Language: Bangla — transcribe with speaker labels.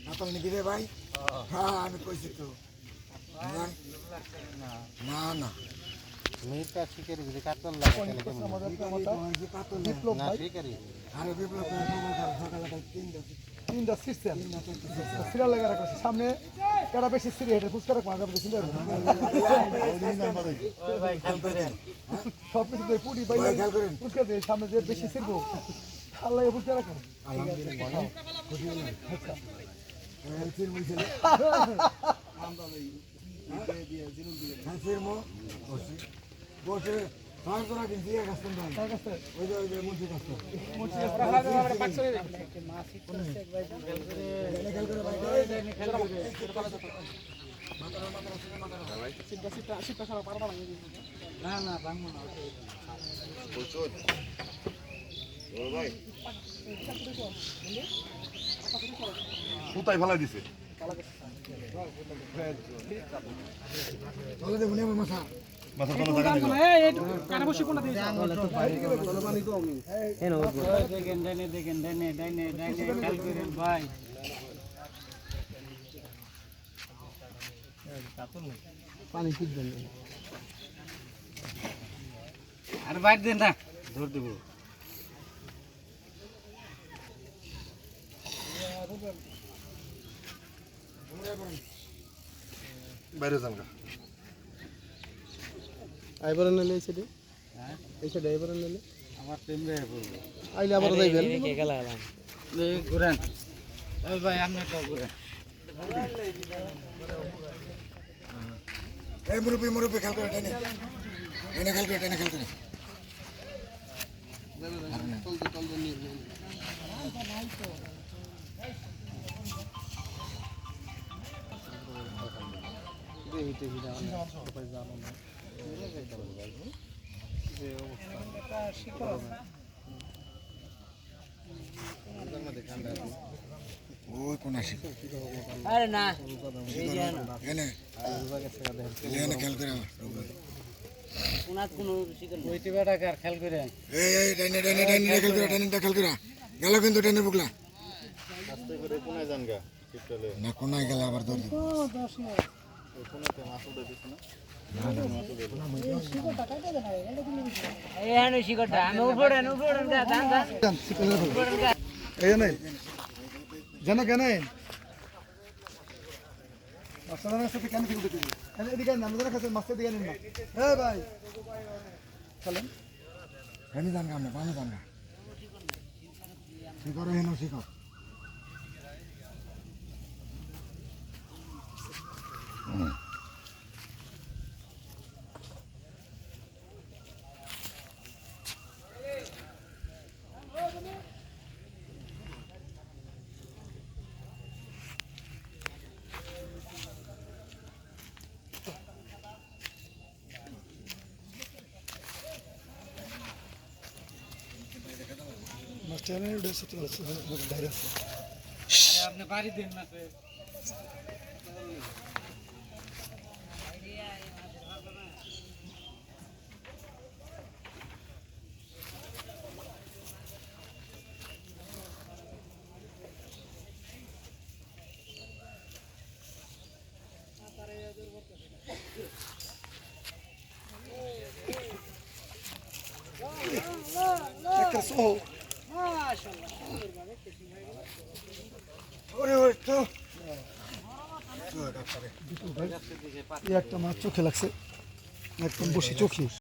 Speaker 1: মাতাল নাকি রে ভাই? হ্যাঁ আমি কইছি তো। না না
Speaker 2: মেয়েটা শিকারি যদি কাতল লাগে
Speaker 1: বিপ্লব
Speaker 2: না
Speaker 1: ভাই
Speaker 2: শিকারি
Speaker 1: আরে বিপ্লব সকালে
Speaker 3: তিনটা সিস্টেম সিরিয়াল লাগা রাখছে সামনে কারা বেশি সিরিয়াল এটা ফুসকা রাখা যাবে সিরিয়াল সব কিছু দিয়ে পুরি বাইরে ফুসকা দিয়ে সামনে যে বেশি সিরবো আল্লাহ ফুসকা রাখো
Speaker 1: বসে
Speaker 4: কোথায় ফেলা দিছে
Speaker 1: মাথা
Speaker 4: মাথা তোলা জায়গা নেই
Speaker 2: আর বাইর দেন না ধর দেব
Speaker 4: বাইরে যান গা
Speaker 3: আইবার নিলে এসে দে এসে ড্রাইভার নিলে
Speaker 2: আমার টেমরে পড়বে
Speaker 3: আইলে আবার যাইবেন
Speaker 2: কে গেলা গেলাম ঘুরেন ওই ভাই আপনি তো ঘুরেন
Speaker 1: এই মুরব্বী খেয়াল করে টেনে টেনে খেয়াল করে টেনে খেয়াল করে ওই কোন আসি
Speaker 2: আরে না
Speaker 1: এনে এনে খেয়াল করে
Speaker 2: কোনাত কোন শিকার ওইটি বেটা কার খেয়াল করেন
Speaker 1: এই টেনে টেনে টেনে খেয়াল করে টেনে খেয়াল করে গেল কিন্তু টেনে বুকলা
Speaker 4: আস্তে করে কোনায় যান গা শীতকালে
Speaker 1: না কোনায় গেলে আবার ধরে
Speaker 4: কোনাতে মাছ উঠে দিছে না
Speaker 2: এই শিকারটা আমি উপড়েন দান
Speaker 3: এই নাই জানা কেন মাস্টারের সাথে কেন ঠিক দেখি এদিকে না আমাদের কাছে মাস্টার দিকে নিন না হ্যাঁ ভাই চলেন
Speaker 1: হেনি জান গা আমরা পানি জান গা শিকর হেন শিকর
Speaker 3: মাস্টারের ডেসে তো বাইরে আছে
Speaker 2: আরে আপনি বাড়ি দেন না
Speaker 3: একটা সহ
Speaker 1: ওরে ওরে তো
Speaker 3: একটা মাছ চোখে লাগছে একদম বসে চোখে